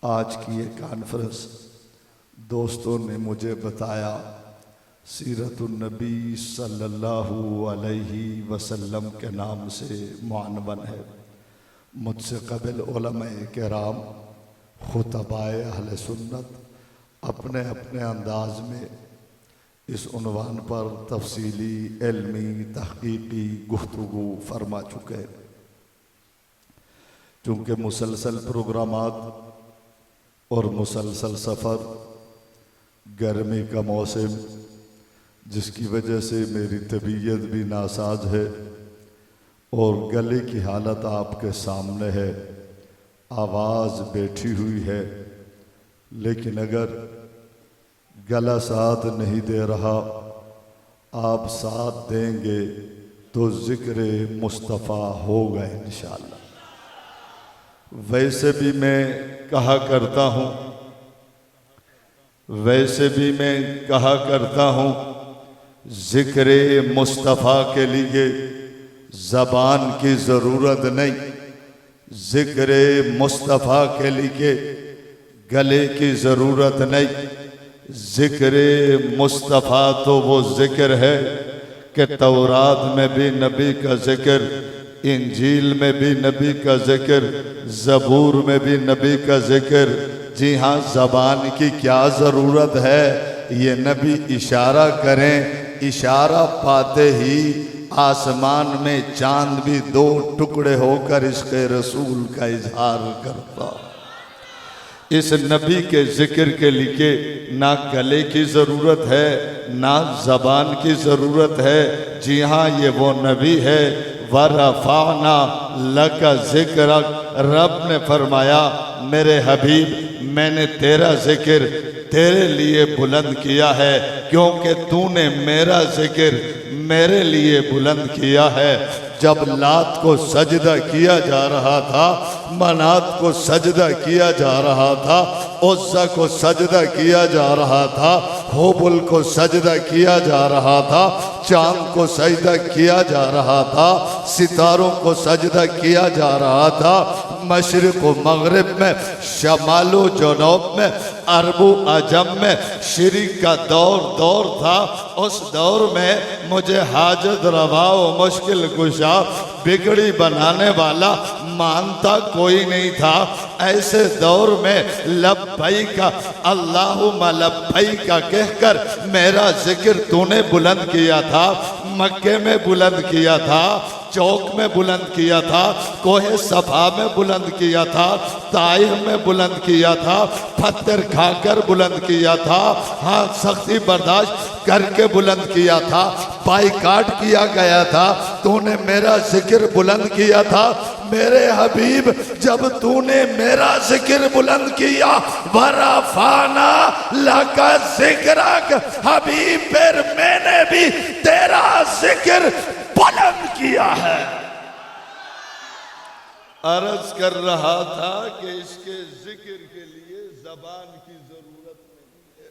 आज की ये कॉन्फ्रेंस दोस्तों ने मुझे बताया सीरतुन नबी सल्लल्लाहु अलैहि वसल्लम के नाम से मुअन्वन है। मुझसे कबिल उलमाए किराम खुतबाए अहले सुन्नत अपने अपने अंदाज में इस उन्वान पर तफसीली इल्मी तहकीकी गुफ्तगू फरमा चुके हैं। चूँकि मुसलसल प्रोग्रामात और मुसलसल सफ़र, गर्मी का मौसम जिसकी वजह से मेरी तबीयत भी नासाज है और गले की हालत आपके सामने है, आवाज़ बैठी हुई है, लेकिन अगर गला साथ नहीं दे रहा, आप साथ देंगे तो ज़िक्र मुस्तफ़ा होगा इंशाअल्लाह। वैसे भी मैं कहा करता हूँ ज़िक्र मुस्तफ़ा के लिए ज़बान की ज़रूरत नहीं, ज़िक्र मुस्तफ़ा के लिए गले की ज़रूरत नहीं। ज़िक्र मुस्तफ़ा तो वो ज़िक्र है कि तौरात में भी नबी का ज़िक्र, इंजील में भी नबी का ज़िक्र, ज़बूर में भी नबी का ज़िक्र। जी हाँ, ज़बान की क्या ज़रूरत है, ये नबी इशारा करें, इशारा पाते ही आसमान में चांद भी दो टुकड़े होकर इसके रसूल का इजहार करता। इस नबी के ज़िक्र के लिए ना गले की ज़रूरत है ना ज़बान की ज़रूरत है। जी हाँ, ये वो नबी है। वरफ़अना लका ज़िक्रक, रब ने फरमाया मेरे हबीब मैंने तेरा ज़िक्र तेरे लिए बुलंद किया है, क्योंकि तूने मेरा ज़िक्र मेरे लिए बुलंद किया है। जब लात को सजदा किया जा रहा था, मनात को सजदा किया जा रहा था, उज़्ज़ा को सजदा किया जा रहा था, होबुल को सजदा किया जा रहा था, चांद को सजदा किया जा रहा था, सितारों को सजदा किया जा रहा था, मशरिक़ व मग़रिब में, शमालो जनूब में, अरबो अजम में शिरीक का दौर था। उस दौर में मुझे हाजत रवा व मुश्किल कुशा, बिगड़ी बनाने वाला मानता कोई नहीं था। ऐसे दौर में लब्बैका अल्लाहुम्मा लब्बैका कहकर मेरा जिक्र तूने बुलंद किया था। मक्के में बुलंद किया था, चौक में बुलंद किया था, कोहे सफा में बुलंद किया था, ताइफ में बुलंद किया था, पत्थर खाकर बुलंद किया था, हाँ सख्ती बर्दाश्त करके बुलंद किया था, बाइकाट किया गया था, तूने मेरा जिक्र बुलंद किया था। मेरे हबीब जब तूने मेरा जिक्र बुलंद किया, वरफ़अना लका ज़िक्रक, हबीब फिर मैंने भी तेरा जिक्र बुलंद किया है। अर्ज कर रहा था कि इसके जिक्र के लिए ज़बान की जरूरत नहीं है।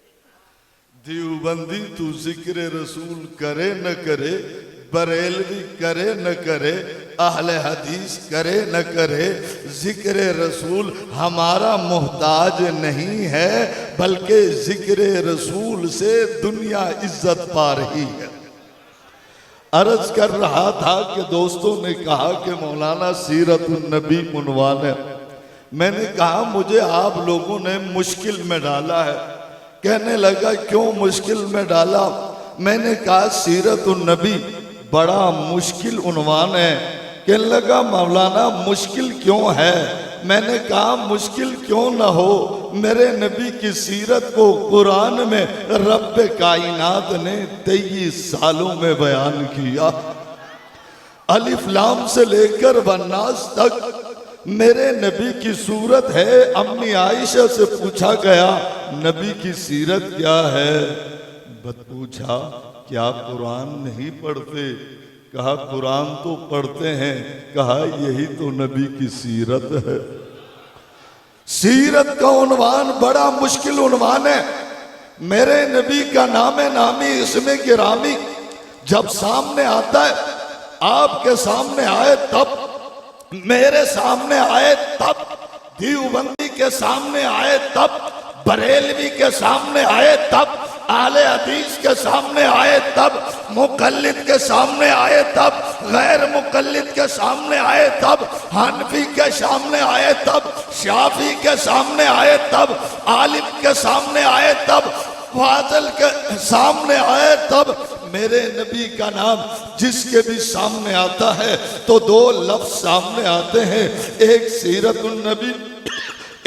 देवबंदी तू जिक्र रसूल करे न करे, बरेलवी करे न करे, अहले हदीस करे न करे, जिक्र रसूल हमारा मोहताज नहीं है, बल्कि जिक्र रसूल से दुनिया इज्जत पा रही है। अर्ज कर रहा था कि दोस्तों ने कहा कि मौलाना सीरतुन नबी उन्वान है। मैंने कहा मुझे आप लोगों ने मुश्किल में डाला है। कहने लगा क्यों मुश्किल में डाला? मैंने कहा सीरतुन नबी बड़ा मुश्किल उन्वान है। कहने लगा मौलाना मुश्किल क्यों है? मैंने कहा मुश्किल क्यों ना हो, मेरे नबी की सीरत को कुरान में रब कायनात ने 23 सालों में बयान किया। अलिफ लाम से लेकर वन्नास तक मेरे नबी की सूरत है। अम्मी आयशा से पूछा गया नबी की सीरत क्या है? पूछा क्या कुरान नहीं पढ़ते? कहा कुरान तो पढ़ते हैं। कहा यही तो नबी की सीरत है। सीरत का उन्वान बड़ा मुश्किल उन्वान है। मेरे नबी का नामे नामी इसमें गिरामी जब सामने आता है, आपके सामने आए तब, मेरे सामने आए तब, देवबंदी के सामने आए तब, बरेलवी के सामने आए तब, आले हदीस के सामने आए तब, मुकल्लिद के सामने आए तब, गैर मुकल्लिद के सामने आए तब, हनफी के सामने आए तब, शाफी के सामने आए तब, आलिम के सामने आए तब, फाजिल के सामने आए तब, मेरे नबी का नाम जिसके भी सामने आता है तो दो लफ्ज सामने आते हैं, एक सीरतुन नबी,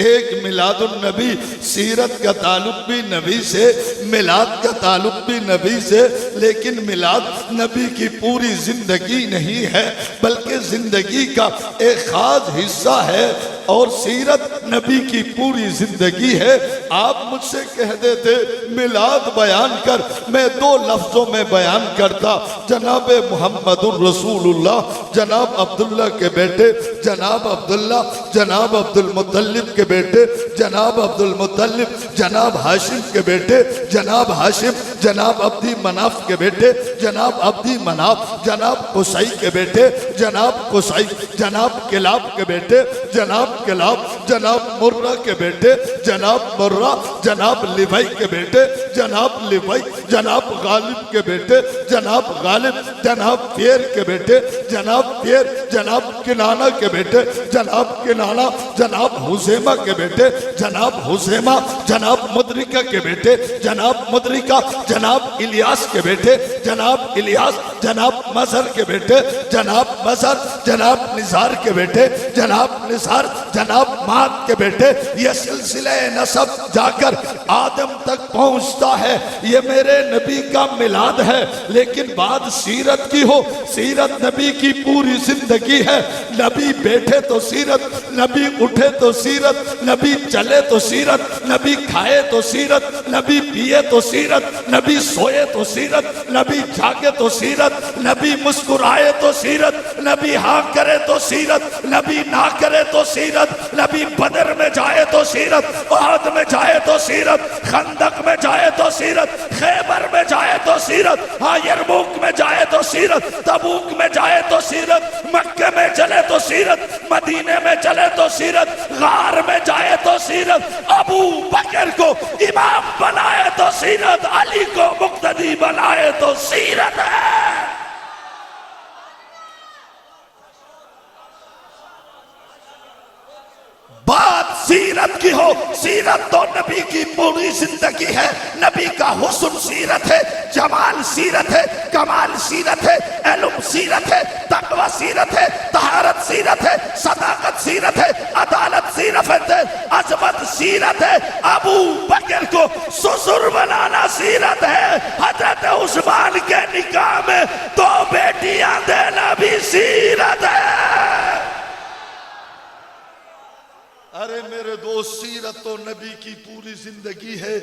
एक मिलादुन नबी। सीरत का ताल्लुक भी नबी से, मिलाद का ताल्लुक भी नबी से, लेकिन मिलाद नबी की पूरी जिंदगी नहीं है बल्कि जिंदगी का एक खास हिस्सा है, और सीरत नबी की पूरी जिंदगी है। आप मुझसे कह देते मिलाद बयान कर, मैं दो लफ्जों में बयान करता, जनाब मुहम्मदुर रसूलुल्लाह, जनाब अब्दुल्ला के बेटे जनाब अब्दुल्ला, जनाब अब्दुल मुत्तलिब के बेटे जनाब अब्दुल मुत्तलिब, जनाब हाशिम के बेटे जनाब हाशिम, जनाब अब्दी मनाफ के बेटे जनाब अब्दी मनाफ, जनाब कुसई के बेटे जनाब कुसई, जनाब किलाब के बेटे जनाब किलाब, जनाब मुर्रा के बेटे जनाब मुर्रा, जनाब लिवाई के बेटे जनाब लिवाई, जनाब गालिब के बेटे जनाब गालिब, जनाब फेर के बेटे जनाब फेर, जनाब किनाना के बेटे जनाब किनाना, जनाब हुसैमा के बेटे जनाब हुसैमा, जनाब मुद्रिका के बेटे जनाब मुद्रिका, जनाब इलियास के बेटे जनाब इलियास, जनाब मजहर के बेटे जनाब मजहर, जनाब निसार के बेटे जनाब निसार, जनाब माद के बेटे। ये सिलसिले नसब जाकर आदम तक पहुंचता है। ये मेरे नबी का मिलाद है, लेकिन बात सीरत की हो, सीरत नबी की पूरी जिंदगी है। नबी बैठे तो सीरत, नबी उठे तो सीरत, नबी चले तो सीरत, नबी खाए तो सीरत, नबी पिए तो सीरत, नबी सोए तो सीरत, नबी जागे तो सीरत, नबी मुस्कुराए तो सीरत, नबी हाँ करे तो सीरत, नबी ना करे तो सीरत, नबी बदर में जाए तो सीरत, उहद में जाए तो सीरत, खंदक में जाए तो सीरत, खैबर में जाए तो सीरत, हाँ यरमुक में जाए तो सीरत, तबूक में जाए तो सीरत, मक्के में चले तो सीरत, मदीने में चले तो सीरत, गार में जाए तो सीरत, अबू बकर को इमाम बनाए तो सीरत, अली को मुक्तदी बनाए तो सीरत है। बात सीरत की हो, सीरत तो नबी की पूरी जिंदगी है। नबी का हुस्न सीरत है, जमाल सीरत है, कमाल सीरत है, इल्म सीरत है, तकवा सीरत है, तहारत सीरत है, सदाकत सीरत है, अदालत सीरत है, अजमत सीरत है। अबू बकर को ससुर बनाना सीरत है। हजरत उस्मान के निकाह में दो बेटियां देना भी सीरत है। अरे मेरे दोस्त, सीरत तो नबी की पूरी जिंदगी है।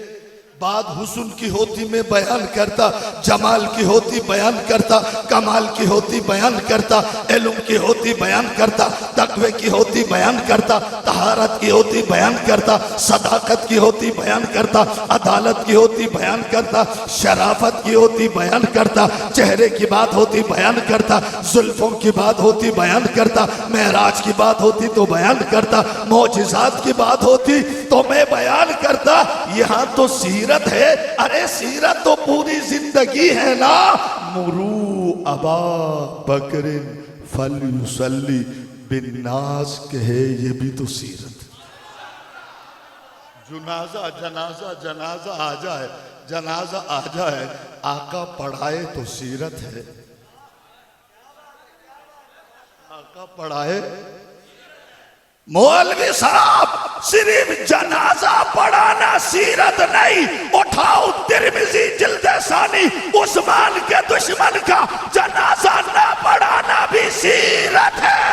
बात हुस्न की होती मैं बयान करता, जमाल की होती बयान करता, कमाल की होती बयान करता, इल्म की होती बयान करता, तकवे की होती बयान करता, तहारत की होती बयान करता, सदाकत की होती बयान करता, अदालत की होती बयान करता, शराफत की होती बयान करता, चेहरे की बात होती बयान करता, जुल्फों की बात होती बयान करता, महराज की बात होती तो बयान करता, मौजिज़ात की बात होती तो मैं बयान करता। यहाँ तो सीरत है। अरे सीरत तो पूरी जिंदगी है ना। मुरू अबा बकरिन फलयुसल्ली बिन्नास कहे, ये भी तो सीरत। जनाजा जनाजा जनाजा आ जाए, जनाजा आ जाए, आका पढ़ाए तो सीरत है। आका पढ़ाए। मौलवी साहब, सिर्फ जनाजा पढ़ाना सीरत नहीं। उठाओ तिरमिज़ी जिल्द सानी, उस्मान के दुश्मन का जनाजा ना पढ़ाना भी सीरत है।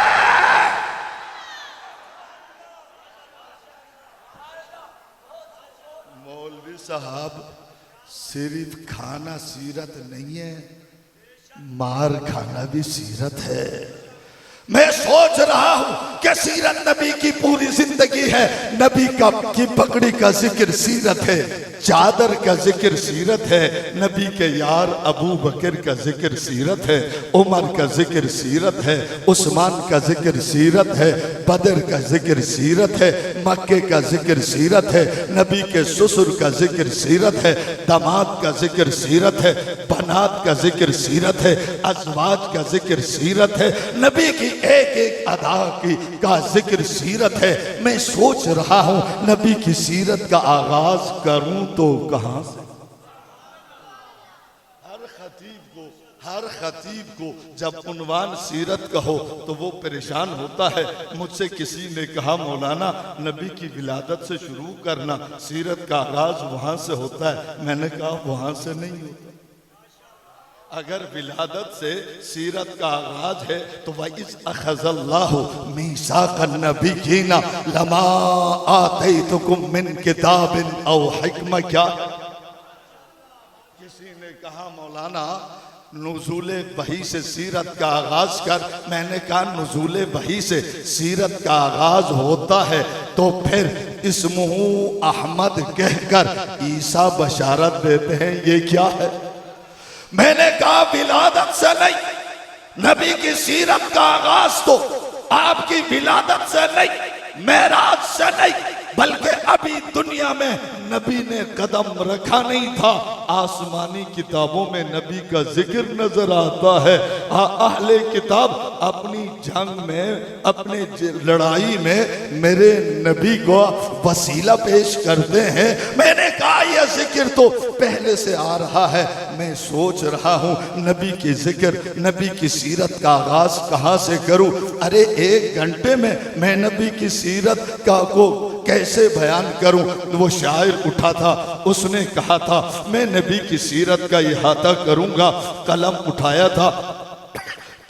मौलवी साहब, सिर्फ खाना सीरत नहीं है, मार खाना भी सीरत है। मैं सोच रहा हूं कि सीरत नबी की पूरी जिंदगी है। नबी की पगड़ी का जिक्र सीरत है, चादर का जिक्र सीरत है, नबी के यार अबू बकर का जिक्र सीरत है, उमर का जिक्र सीरत है, उस्मान का जिक्र सीरत है, बदर का जिक्र सीरत है, मक्के का जिक्र सीरत है, नबी के ससुर का जिक्र सीरत है, दामाद का जिक्र सीरत है, बनात का जिक्र सीरत है, अज़वाज का जिक्र सीरत है, नबी की एक एक अदा का जिक्र सीरत है। मैं सोच रहा हूं नबी की सीरत का आगाज करूं तो कहां से। हर खतीब को जब उन्वान सीरत का हो तो वो परेशान होता है। मुझसे किसी ने कहा मौलाना नबी की विलादत से शुरू करना, सीरत का आगाज वहां से होता है। मैंने कहा वहां से नहीं होता। अगर विलादत से सीरत का आगाज है तो वह इस अखज़ल्लाहु मीसाक़न नबिय्यीना लमा आतैतुकुम मिन किताबिन औ हिक्मा। क्या किसी ने कहा मौलाना नुज़ूले वही से सीरत का आगाज कर। मैंने कहा नुज़ूले वही से सीरत का आगाज होता है तो फिर इस्मुहु अहमद कहकर ईसा बशारत देते हैं, ये क्या है। मैंने कहा विलादत से नहीं, नबी की सीरत का आगाज तो आपकी विलादत से नहीं, मेराज से नहीं, बल्कि अभी दुनिया में नबी ने कदम रखा नहीं था, आसमानी किताबों में नबी का जिक्र नजर आता है। अहले किताब अपनी जंग में, अपने लड़ाई में मेरे नबी को वसीला पेश करते हैं। मैंने कहा यह जिक्र तो पहले से आ रहा है। मैं सोच रहा हूँ नबी की जिक्र, नबी की सीरत का आगाज कहाँ से करूँ। अरे 1 घंटे में मैं नबी की सीरत का को कैसे बयान करूं। वो शायर उठा था, उसने कहा था मैं नबी की सीरत का इहाता करूंगा। कलम उठाया था,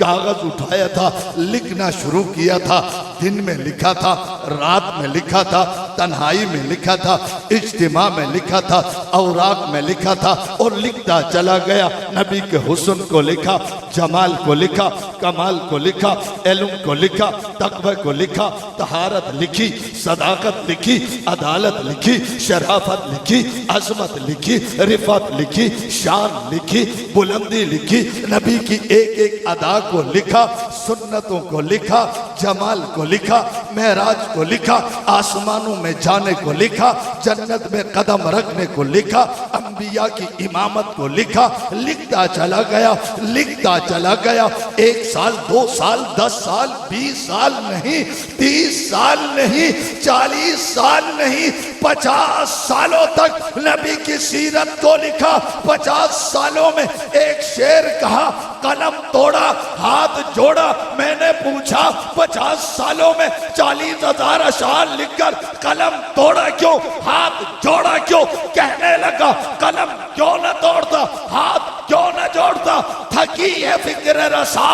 कागज उठाया था, लिखना शुरू किया था। दिन में लिखा था, रात में लिखा था, तन्हाई में लिखा था, इज्तिमा में लिखा था, औराक में लिखा था और लिखता चला गया। नबी के हुस्न को लिखा, जमाल को लिखा, कमाल को लिखा, इल्म को लिखा, तक़वा को लिखा, तहारत लिखी, सदाकत लिखी, अदालत लिखी, शराफत लिखी, अज़मत लिखी, रिफ़त लिखी, शान लिखी, बुलंदी लिखी। नबी की एक एक अदा को लिखा, सुन्नतों को लिखा, जमाल को लिखा, मेराज को लिखा, आसमानों में जाने को लिखा, जन्नत में कदम रखने को लिखा, अंबिया की इमामत को लिखा। लिखता चला गया, लिखता चला गया। 1 साल, 2 साल, 10 साल, 20 साल नहीं, 30 साल नहीं, 40 साल नहीं, 50 सालों तक नबी की सीरत को लिखा। 50 सालों में एक शेर कहा, कलम तोड़ा, हाथ जोड़ा। मैंने पूछा 50 सालों में 40,000 अशार लिखकर कलम तोड़ा क्यों, हाथ जोड़ा क्यों। कहने लगा कलम क्यों न तोड़ता, हाथ क्यों न जोड़ता। थकी है फिक्र रसा,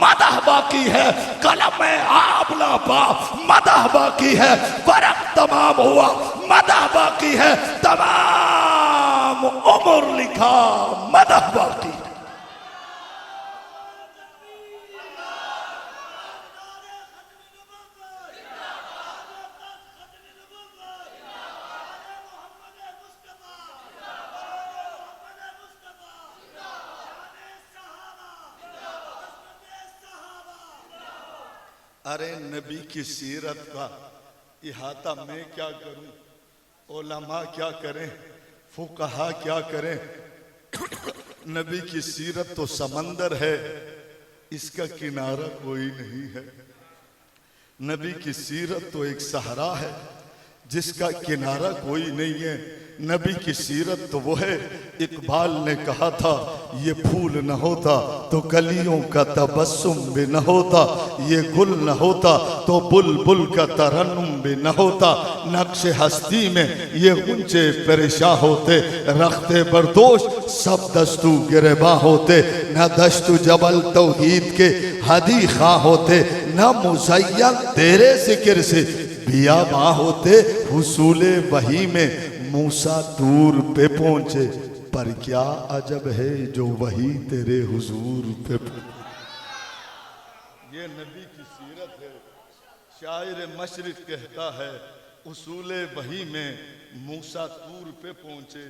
मदह बाकी है, कलम में आबला पा, मदह बाकी है, बरक तमाम हुआ, मदह बाकी है, तमाम उम्र लिखा, मदह बाकी। अरे नबी की सीरत का इहाता मैं क्या करूं, उलमा क्या करें, फुकहा क्या करें। नबी की सीरत तो समंदर है, इसका किनारा कोई नहीं है। नबी की सीरत तो एक सहरा है जिसका किनारा कोई नहीं है। नबी की सीरत तो वो है, इकबाल ने कहा था ये फूल न होता तो कलियों का तबस्सुम भी न होता, ये गुल न होता तो बुलबुल का तरन्नुम भी न होता। नक्श हस्ती में ये गुंजे परेशान होते, रखते बरदोश सब दस्तू गिरबा होते। न दस्तू जबल तौहीद के हदी खां होते, न मुज़य्यन तेरे जिक्र से बियाबा होते। हुसूले वही में मूसा दूर पे पहुंचे, पर क्या अजब है जो वही तेरे हुजूर पे। ये नबी की सीरत है। शायर मशरिक कहता है, उसूले वही में मूसा तूर पे पहुंचे,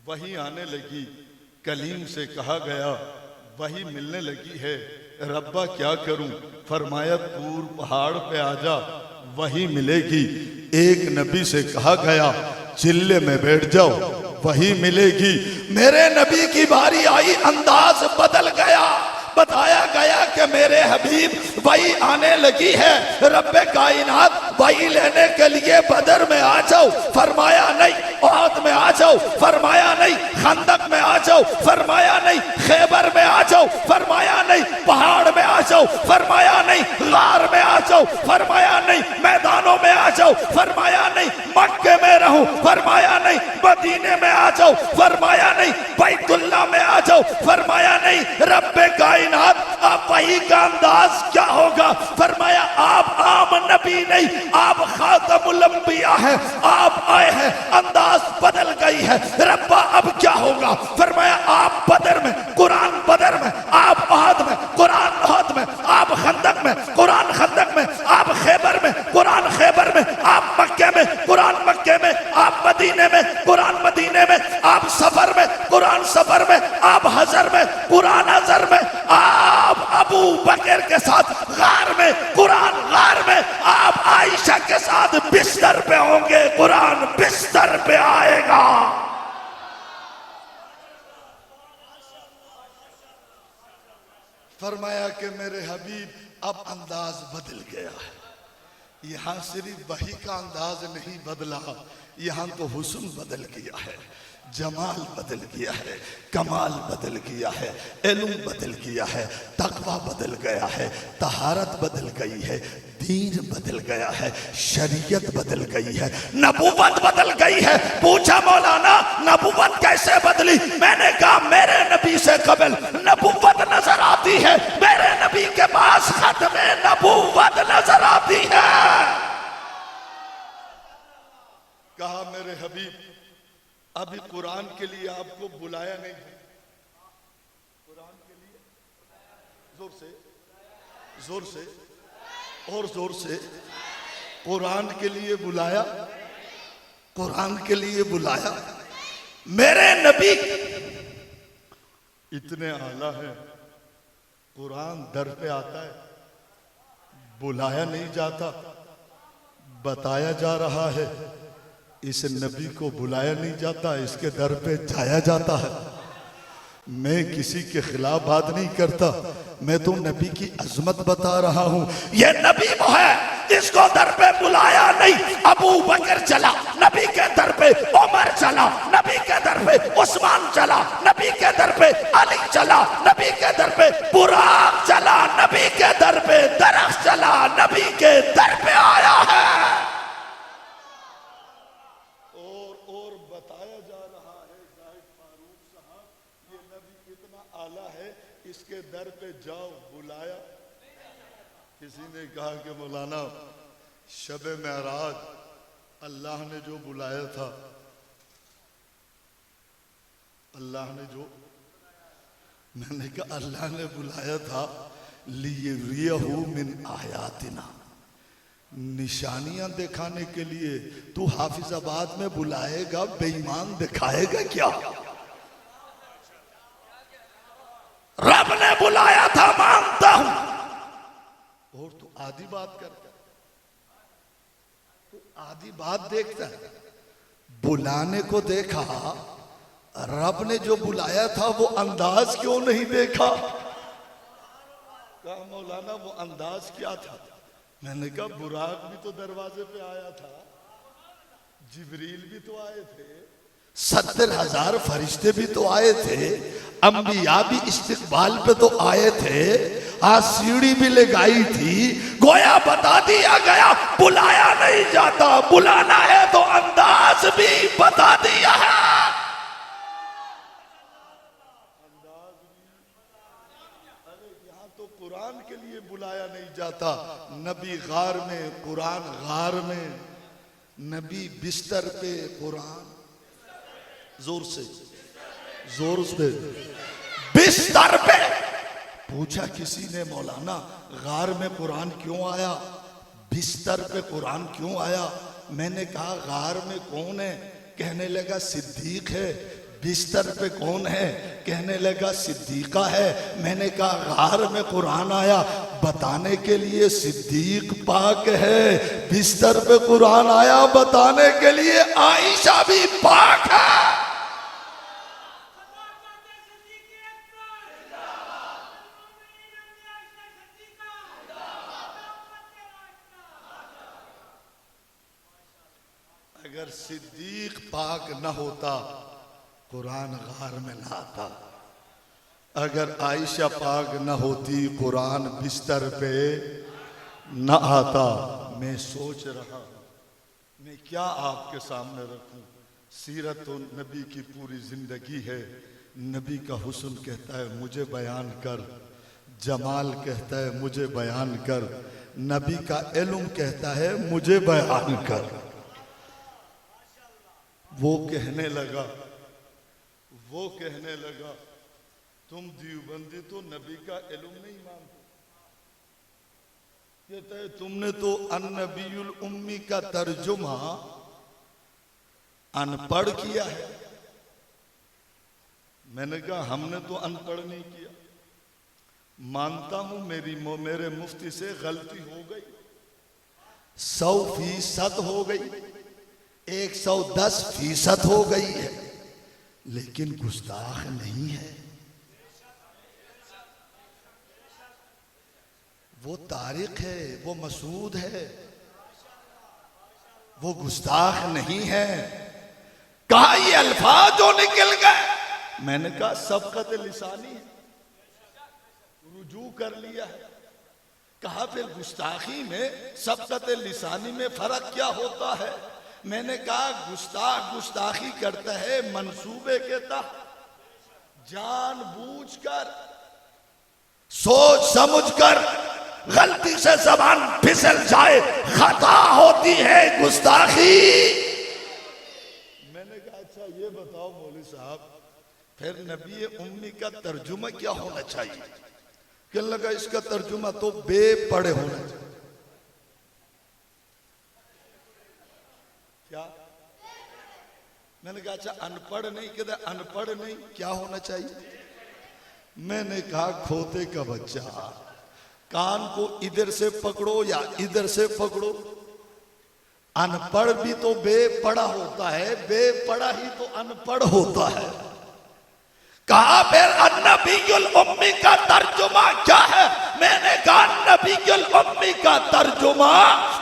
वही आने लगी, कलीम से कहा गया, वही मिलने लगी है, रब्बा क्या करूं, फरमाया तूर पहाड़ पे आजा, वही मिलेगी। एक नबी से कहा गया, चिल्ले में बैठ जाओ, वही मिलेगी। मेरे नबी की बारी आई, अंदाज बदल गया, बताया गया कि मेरे हबीब वही आने लगी है, रब्बे कायनात वही लेने के लिए बदर में आ जाओ, फरमाया नहीं, ओहद में आ जाओ, फरमाया नहीं, खंदक में आ जाओ, फरमाया नहीं, खैबर में आ जाओ, फरमाया नहीं, पहाड़ में आ जाओ, फरमाया नहीं, गार में आ जाओ, फरमाया नहीं, मैदानों में आ जाओ, फरमाया नहीं, मक्के में रहूं, फरमाया नहीं, मदीने में आ जाओ, फरमाया नहीं, बैतुल्लाह में आ जाओ, फरमाया नहीं, रब्बे कायनात आप वही का अंदाज क्या होगा, फरमाया आप आम नबी नहीं, आप खातमुल अंबिया है, आप आए हैं, अंदाज बदल गई है, रब्बा अब क्या होगा, फरमाया आप बदर में, कुरान बदर में, आप ओहद में, कुरान ओहद में, आप खंदक में, कुरान खंदक में, आप खैबर में, कुरान खैबर में, आप मक्के में, कुरान मक्के में, आप मदीने में, कुरान मदीने में, आप सफर में, कुरान सफर में, आप हजर में, कुरान हजर में, आप अबू बकर के साथ गार में, कुरान गार में, आप आयशा के साथ बिस्तर पे होंगे, कुरान बिस्तर पे आएगा। फरमाया कि मेरे हबीब अब अंदाज बदल गया है, यहां सिर्फ वही का अंदाज नहीं बदला, यहां तो हुस्न बदल गया है, जमाल बदल गया है, कमाल बदल गया है, इल्म बदल गया है, तकवा बदल गया है, तहारत बदल गई है, दीन बदल गया है, शरीयत बदल गई है, नबूवत बदल गई है। पूछा मौलाना नबूवत कैसे बदली, मैंने कहा मेरे नबी से कबल नबूवत नजर आती है, मेरे नबी के पास खत्मे नबूवत नजर आती है। कहा मेरे हबीब अभी कुरान के लिए आपको बुलाया नहीं है, कुरान के लिए जोर से, जोर से और जोर से, कुरान के लिए बुलाया, कुरान के लिए बुलाया। मेरे नबी इतने आला है, कुरान दर पे आता है, बुलाया नहीं जाता, बताया जा रहा है। इस नबी को बुलाया नहीं जाता, इसके दर पे जाया जाता है। मैं किसी के खिलाफ बात नहीं करता, मैं तो नबी की अजमत बता रहा हूं। ये नबी वो है जिसको दर पे बुलाया नहीं, अबू बकर चला नबी के दर पे, उमर चला नबी के दर पे, उस्मान चला नबी के दर पे, अली चला नबी के दर पे, बुराक चला नबी के दर पे, दरख्त चला नबी के दर पे आया है। और बताया जा रहा है जाहिद फारूक साहब, ये नबी इतना आला है, इसके दर पे जाओ, बुलाया। किसी ने कहा कि मौलाना शब मेराज अल्लाह ने जो बुलाया था, अल्लाह ने जो, मैंने कहा अल्लाह ने बुलाया था लियरियहु मिन आयातिना, निशानियां दिखाने के लिए। तू हाफिजाबाद में बुलाएगा, बेईमान दिखाएगा क्या? रब ने बुलाया था, मानता हूं, और तू आधी बात करता, तू आधी बात देखता है। बुलाने को देखा, रब ने जो बुलाया था वो अंदाज क्यों नहीं देखा? कहा मौलाना वो अंदाज क्या था? मैंने कहा बुराक भी तो दरवाजे पे आया था, जिब्रील भी तो आए थे, 70,000 फरिश्ते भी तो आए थे, अंबिया भी इस्तिकबाल पे तो आए थे, आज सीढ़ी भी लगाई थी। गोया बता दिया गया बुलाया नहीं जाता, बुलाना है तो अंदाज भी बता दिया है। अंदाज भी, अरे यहाँ तो कुरान के लिए बुलाया नहीं जाता। नबी गार में, कुरान गार में, नबी बिस्तर पे, कुरान जोर से, जोर से बिस्तर पे। पूछा किसी ने मौलाना गार में कुरान क्यों आया? बिस्तर पे कुरान क्यों आया? मैंने कहा गार में कौन है? कहने लगा सिद्दीक है। बिस्तर पे कौन है? कहने लगा सिद्दीका है। मैंने कहा गार में कुरान आया बताने के लिए सिद्दीक पाक है, बिस्तर पे कुरान आया बताने के लिए आयशा भी पाक है। अगर सिद्दीक पाक न होता कुरान गार में ना आता। अगर आयशा पाक न होती कुरान बिस्तर पे न आता। मैं सोच रहा हूं मैं क्या आपके सामने रखूं। सीरत नबी की पूरी जिंदगी है। नबी का हुस्न कहता है मुझे बयान कर, जमाल कहता है मुझे बयान कर, नबी का इल्म कहता है मुझे बयान कर। वो कहने लगा तुम देवबंदी तो नबी का इल्म नहीं मानते। कहता है तुमने तो अन्नबीयुल उम्मी का तर्जुमा अनपढ़ किया है। मैंने कहा हमने तो अनपढ़ नहीं किया। मानता हूं मेरे मुफ्ती से गलती हो गई, 100% हो गई, 110% हो गई है, लेकिन गुस्ताख नहीं है। वो तारिक है, वो मसूद है, वो गुस्ताख नहीं है। कहा ये अल्फाज जो निकल गए। मैंने कहा सबकत लिसानी है, रुजू कर लिया है। कहा फिर गुस्ताखी में सबकत लिसानी में फर्क क्या होता है? मैंने कहा गुस्ताखी करता है मंसूबे के तहत, जानबूझकर, सोच समझकर। गलती से जबान फिसल जाए खता होती है गुस्ताखी। मैंने कहा अच्छा ये बताओ मौलवी साहब फिर नबी उम्मी का तर्जुमा क्या होना चाहिए? कहने लगा इसका तर्जुमा तो बेपढ़े होना चाहिए। क्या? मैंने कहा अच्छा अनपढ़ नहीं, कहते अनपढ़ नहीं क्या होना चाहिए? मैंने कहा खोते का बच्चा, कान को इधर से पकड़ो या इधर से पकड़ो। अनपढ़ भी तो बेपढ़ा होता है, बेपढ़ा ही तो अनपढ़ होता है। कहा फिर अन्नबीयुल उम्मी का तर्जुमा क्या है? मैंने कहा अन्नबीयुल उम्मी का तर्जुमा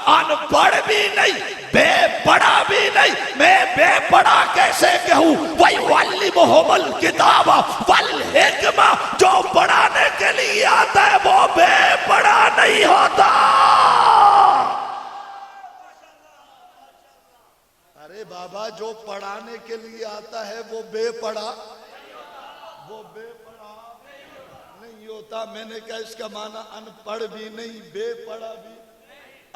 अनपढ़ भी नहीं, बेपढ़ा भी नहीं। मैं बेपढ़ा कैसे कहूं? वही वल्लिमुहुमुल किताब वल हिकमा, जो पढ़ाने के लिए आता है वो बेपढ़ा नहीं होता। अरे बाबा जो पढ़ाने के लिए आता है वो बेपढ़ा नहीं होता। मैंने कहा इसका माना अनपढ़ भी नहीं, बेपढ़ा भी।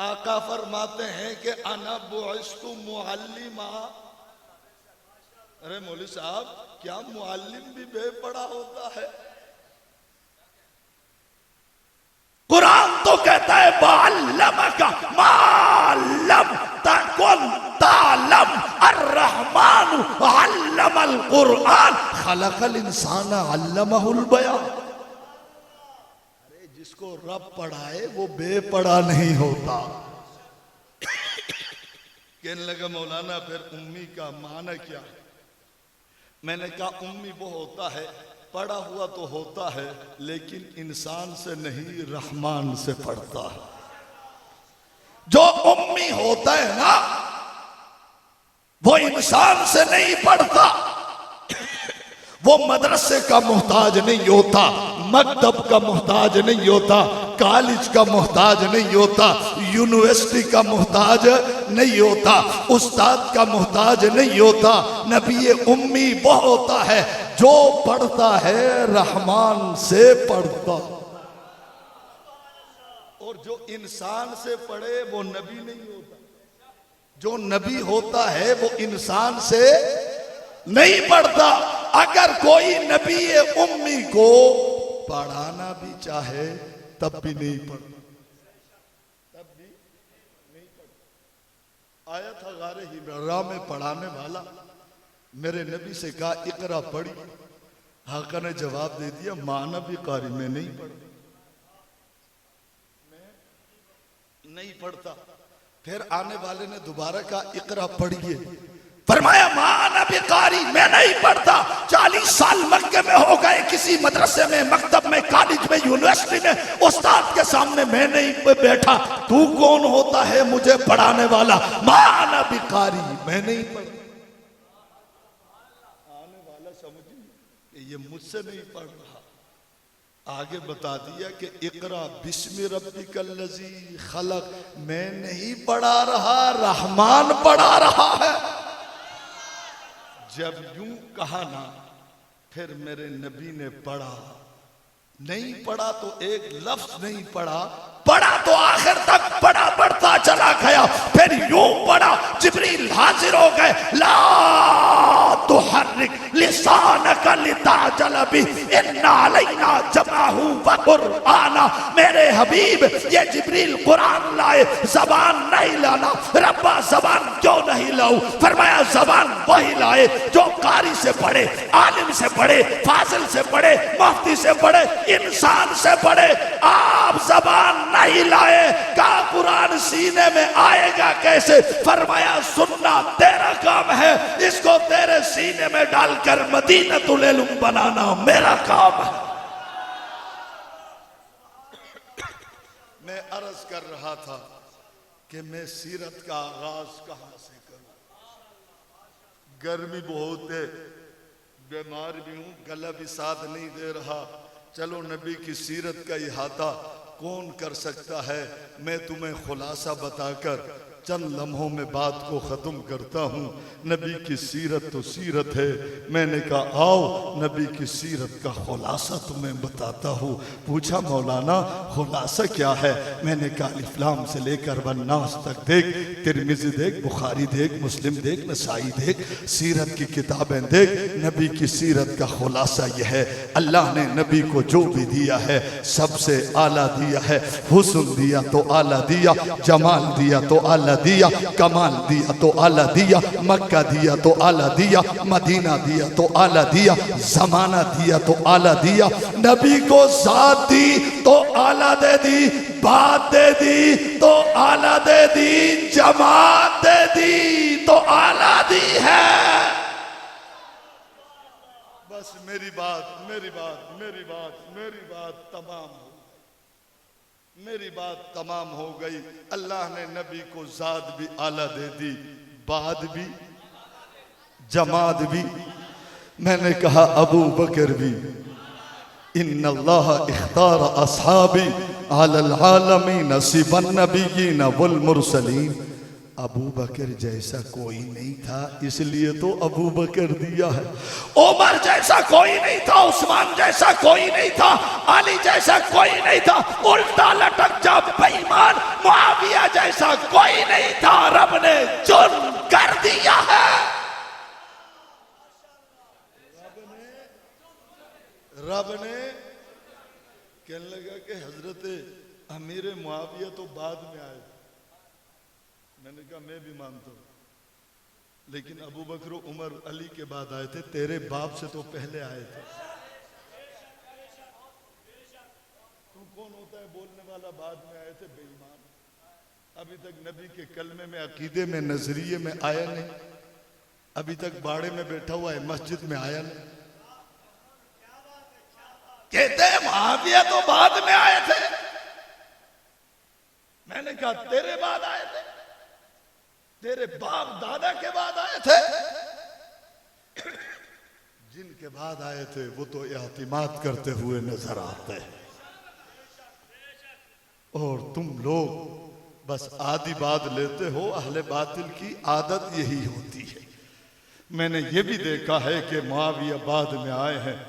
आका फरमाते हैं कि अना बुइस्तु मुअल्लिमा। अरे मौलवी साहब क्या मुअल्लिम भी बेपढ़ा होता है? कुरान तो कहता है बअल्लमका मा लम तकुन तालम अर्रहमानु अल्लमल कुरआन खलकल इंसाना अल्लमहुल बयान। अरे जिसको रब पढ़ाए वो बेपढ़ा नहीं होता। कहने लगा मौलाना फिर उम्मी का माना क्या है? मैंने कहा उम्मी वो होता है पढ़ा हुआ तो होता है लेकिन इंसान से नहीं रहमान से पढ़ता है। जो उम्मी होता है ना वो इंसान से नहीं पढ़ता। वो मदरसे का मोहताज नहीं होता, मकतब का मोहताज नहीं होता, कॉलेज का मोहताज नहीं होता, यूनिवर्सिटी का मोहताज नहीं होता, उस्ताद का मोहताज नहीं होता। नबी उम्मी वो होता है जो पढ़ता है रहमान से पढ़ता। और जो इंसान से पढ़े वो नबी नहीं होता। जो नबी होता है वो इंसान से नहीं पढ़ता। अगर कोई नबी उम्मी को पढ़ाना भी चाहे तब भी नहीं पढ़ता, तब भी आया था गारे हिरा में पढ़ाने वाला, मेरे नबी से कहा इकरा पढ़ी। आका ने जवाब दे दिया माना भी कारी, मैं नहीं पढ़ता, मैं नहीं पढ़ता। फिर आने वाले ने दोबारा कहा इकरा पढ़िए, फरमाया माना भी कारी, मैं नहीं पढ़ता। 40 साल मक्के में हो गए, किसी मदरसे में, मकतब में, कॉलेज में, यूनिवर्सिटी में उस्ताद के सामने मैं नहीं बैठा, तू कौन होता है मुझे पढ़ाने वाला? माना भी कारी, मैं नहीं पढ़ता। आने वाला समझिए ये मुझसे नहीं पढ़ रहा, आगे बता दिया कि इकरा बिस्मि रब्बिकल लज़ी खलक, मैं नहीं पढ़ा रहा, रहमान पढ़ा रहा है। जब यूं कहा ना, फिर मेरे नबी ने पढ़ा, नहीं पढ़ा तो एक लफ्ज नहीं पढ़ा, पढ़ा तो आखिर तक पढ़ा, पढ़ता चला गया। फिर यूं पढ़ा, जिब्रील हाजिर हो गए, ला तुहर्रिक लिसानका लिताजल बि, इन्ना अलैना जमाहु व कुरआना। मेरे हबीब ये जिब्रील कुरान लाए, जबान नहीं लाना। रब्बा जबान क्यों नहीं लाऊं? फरमाया जबान वही लाए जो कारी से पढ़े, आलिम से पढ़े, फाजिल से पढ़े, मुफ्ती से पढ़े, इंसान से पढ़े। आप जबान नहीं लाए, कहा कुरान सीने में आएगा कैसे? फरमाया सुनना तेरा काम है, इसको तेरे सीने में डालकर मदीनतुल इल्म बनाना मेरा काम है। मैं अर्ज कर रहा था कि मैं सीरत का आगाज कहां से करूं? गर्मी बहुत है, बीमार भी हूं, गला भी साथ नहीं दे रहा। चलो नबी की सीरत का इहाता कौन कर सकता है? मैं तुम्हें खुलासा बताकर चंद लम्हों में बात को ख़त्म करता हूँ। नबी की सीरत तो सीरत है, मैंने कहा आओ नबी की सीरत का खुलासा तुम्हें बताता हूँ। पूछा मौलाना खुलासा क्या है? मैंने कहा अलिफ्लाम से लेकर वन्नास तक देख, तिरमिज़ी देख, बुखारी देख, मुस्लिम देख, नसाई देख, सीरत की किताबें देख। नबी की सीरत का खुलासा यह है, अल्लाह ने नबी को जो भी दिया है सबसे आला दिया है। हुस्न दिया तो आला दिया, जमाल दिया तो आला दिया, कमाल दिया तो आला दिया, मक्का दिया तो आला दिया, मदीना दिया तो आला दिया, जमाना दिया तो आला दिया। नबी को जात दी तो आला दे दी, बात दे दी तो आला दे दी, जमात दे दी तो आला दी है। बस मेरी बात तमाम हो, मेरी बात तमाम हो गई। अल्लाह ने नबी को जात भी आला दे दी, बाद भी, जमात भी। मैंने कहा अबू बकर भी, इन्नल्लाह इख्तार अस्हाबी अलल आलमीन सिबन नबिय्यीन वल मुरसलीन। अबू बकर जैसा कोई नहीं था, इसलिए तो अबू बकर दिया है। उमर जैसा कोई नहीं था, उस्मान जैसा कोई नहीं था, अली जैसा कोई नहीं था, उल्टा लटक जा बेईमान, मुआविया जैसा कोई नहीं था। रब ने चुन कर दिया है, रब ने कहने लगा कि हजरत अमीर मुआविया तो बाद में आए। मैंने कहा मैं भी मानता हूं, लेकिन अबू बकर उमर अली के बाद आए थे, तेरे बाप से तो पहले आए थे। तू कौन होता है बोलने वाला बाद में आए थे? बेईमान, अभी तक नबी के कलमे में, अकीदे में, नजरिए में आया नहीं, अभी तक बाड़े में बैठा हुआ है, मस्जिद में आया नहीं। कहते हैं मुआविया तो बाद में आए थे। मैंने कहा तेरे बाद आए थे, तेरे बाप दादा के बाद आए थे। जिनके बाद आए थे वो तो इत्मीनान करते हुए नजर आते हैं, और तुम लोग बस आधी बात लेते हो। अहले बातिल की आदत यही होती है। मैंने ये भी देखा है कि मुआविया बाद में आए हैं,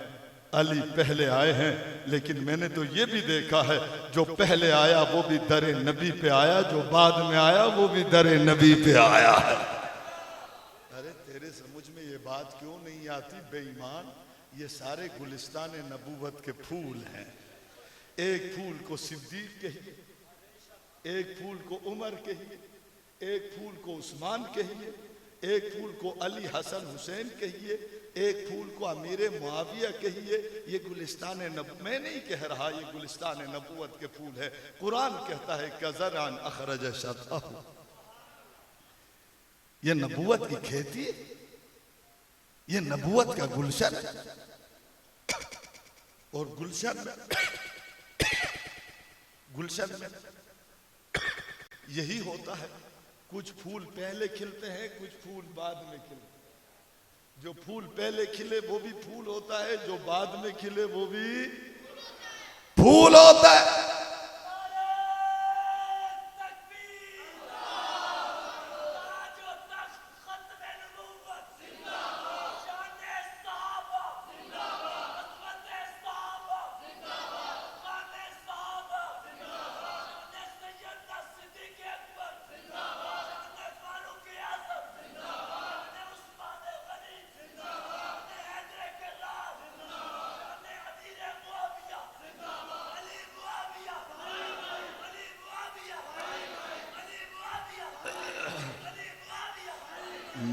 अली पहले आए हैं, लेकिन मैंने तो ये भी देखा है जो पहले आया वो भी दरे नबी पे आया, जो बाद में आया वो भी दरे नबी पे आया है। अरे तेरे समझ में ये बात क्यों नहीं आती बेईमान? ये सारे गुलिस्तान नबूवत के फूल हैं। एक फूल को सिद्दीक कहिए, एक फूल को उमर कहिए, एक फूल को उस्मान कहिए, एक फूल को अली हसन हुसैन कहिए, एक फूल को अमीर मुआविया कहिए। ये गुलिस्तान मैं नहीं कह रहा, ये गुलिस्तान नबूवत के फूल है। कुरान कहता है कज़रअन अखरज शतअहु, ये नबूवत की खेती, ये नबूवत का गुलशन। और गुलशन में यही होता है, कुछ फूल पहले खिलते हैं, कुछ फूल बाद में खिलते हैं। जो फूल पहले खिले वो भी फूल होता है, जो बाद में खिले वो भी फूल होता है।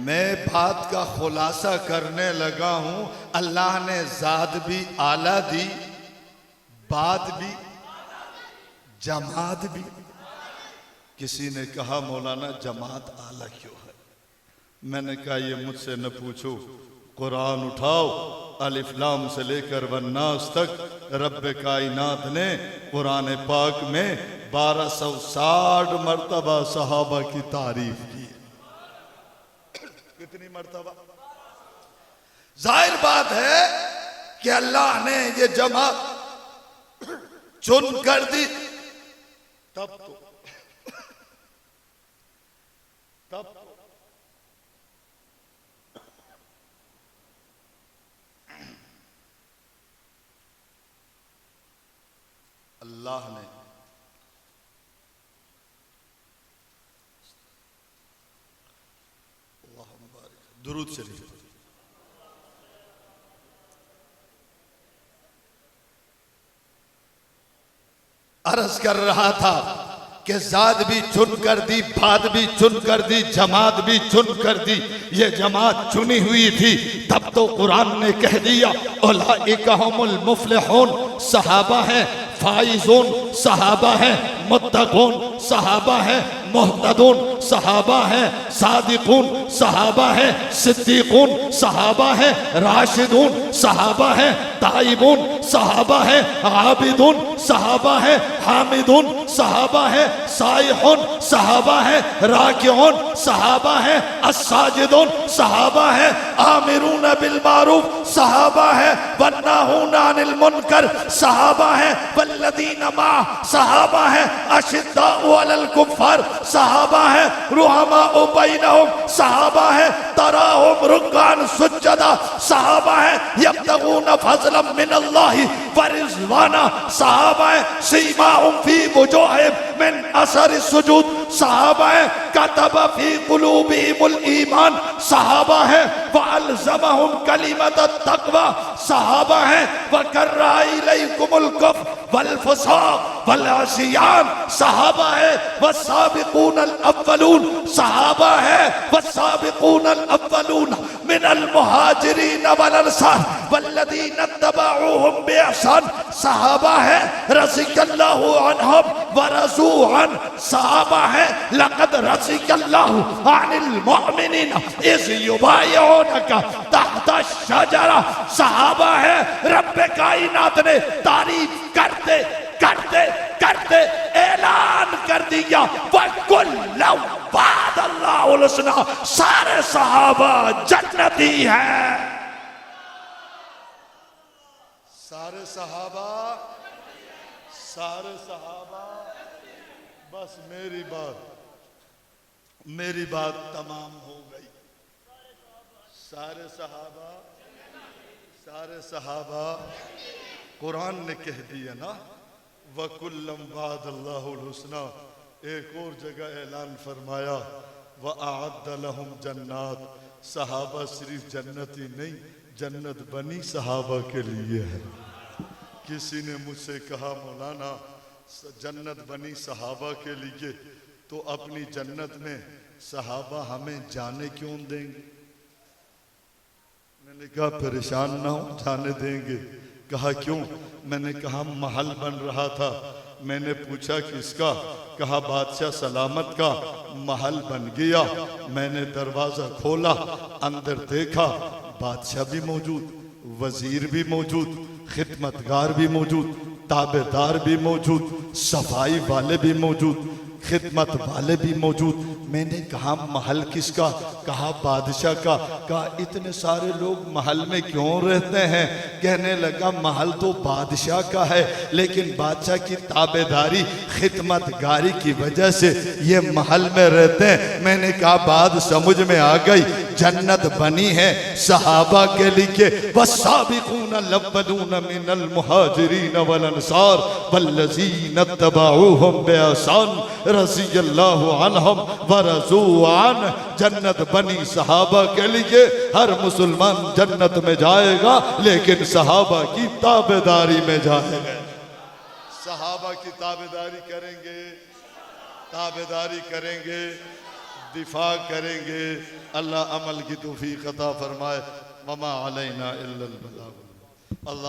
मैं बात का खुलासा करने लगा हूं। अल्लाह ने जात भी आला दी, बात भी, जमात भी। किसी ने कहा मौलाना जमात आला क्यों है? मैंने कहा ये मुझसे न पूछो, कुरान उठाओ, अलिफ लाम से लेकर वन्नास तक रब्बे कायनात ने कुरान पाक में 1260 मर्तबा सहाबा की तारीफ की। कितनी मर्तबा? जाहिर बात है कि अल्लाह ने ये जमात चुन कर दी, तब तो अल्लाह ने दुरूद शरीफ अर्ज कर रहा था कि जात भी चुन कर दी, बात भी चुन कर दी, जमात भी चुन कर दी। ये जमात चुनी हुई थी, तब तो कुरान ने कह दिया उलाइका हुमुल मुफ्लिहून, सहाबा है फाइजून, सहाबा है मुत्तकून, सहाबा है मुहतदून, सहाबा है सादिकून, सहाबा है सिद्दीकून, सहाबा है राशिदून, सहाबा है ताइबून, सहाबा है आबिदून, सहाबा है हामिदून, सहाबा है साइहून, सहाबा है राकिऊन, सहाबा है अस्साजिदून, सहाबा है आमिरून बिल मारूफ, सहाबा है वन्नाहून अनिल मुनकर, सहाबा है वल्लदीना मा, सहाबा है अशिद्दाउ अलल कुफ्फार, सहाबा है रुहमाउ बैनहुम, सहाबा है तराहुम रुक्कान सुज्जदा, सहाबा है यब्तगून फज़लन मिनल्लाहि व रिज़वाना, सहाबा है सीमाहुम फी वुजूहिहिम मिन असरि सुजूद, सहाबा है कतबा फी कुलूबिहिमुल ईमान, सहाबा है वअल्ज़महुम कलिमतत तक़वा, सहाबा है वकर्रा इलैकुमुल कुफ्र वल फुसूक़ वल इस्यान, सहाबा है वस्साबिकून अल अव्वलून, सहाबा है वस्साबिकून अल अव्वलून मिनल मुहाजिरीन वल अंसार वल्लदीना तबअूहुम बिइहसान, सहाबा है रज़ियल्लाहु अन्हुम व रज़ू अन, सहाबा है लक़द रज़ियल्लाहु अनिल मुअमिनीना इज़ युबायिऊनका तहता शजरा, सहाबा है रब्बे कायनात ने तारीफ करते करते करते ऐलान कर दिया वकुल्लु वअदल्लाहुल हुस्ना, सारे सहाबा जन्नती हैं। सारे सहाबा, सारे सहाबा। बस मेरी बात तमाम हो गई। सारे सहाबा, सारे सहाबा। कुरान ने कह दिया ना वकुल्लम वादल्लाहुल हुस्ना। एक और जगह ऐलान फरमाया व अअद्द लहुम जन्नात। सहाबा सिर्फ जन्नती नहीं, जन्नत बनी सहाबा के लिए है। किसी ने मुझसे कहा मौलाना जन्नत बनी सहाबा के लिए, तो अपनी जन्नत में सहाबा हमें जाने क्यों देंगे? मैंने कहा परेशान ना हो, जाने देंगे। कहा क्यों? मैंने कहा महल बन रहा था, मैंने पूछा किसका? कहा बादशाह सलामत का। महल बन गया, मैंने दरवाजा खोला, अंदर देखा बादशाह भी मौजूद, वजीर भी मौजूद, खिदमतगार भी मौजूद, ताबेदार भी मौजूद, सफाई वाले भी मौजूद, खिदमत वाले भी मौजूद। मैंने कहा महल किसका? कहा बादशाह का। कहा इतने सारे लोग महल में क्यों रहते हैं? कहने लगा महल तो बादशाह का है, लेकिन बादशाह की ताबेदारी खिदमतगारी की वजह से ये महल में रहते हैं। मैंने कहा बात समझ में आ गई, जन्नत बनी है सहाबा के लिए। वस्साबिकून लव्वलून मिनल मुहाजिरीन वल अंसार वल्लज़ीना तबऊहुम बिइहसान रज़ियल्लाहु अन्हुम व रज़ू अन। जन्नत बनी सहाबा के लिए। हर मुसलमान जन्नत में जाएगा, लेकिन सहाबा की ताबेदारी में जाएगा। सहाबा की ताबेदारी करेंगे, ताबेदारी करेंगे, दिफा करेंगे। अल्लाह अमल की तौफीक अता फरमाए। वमा अलैना इल्लल बलाग। अल्लाह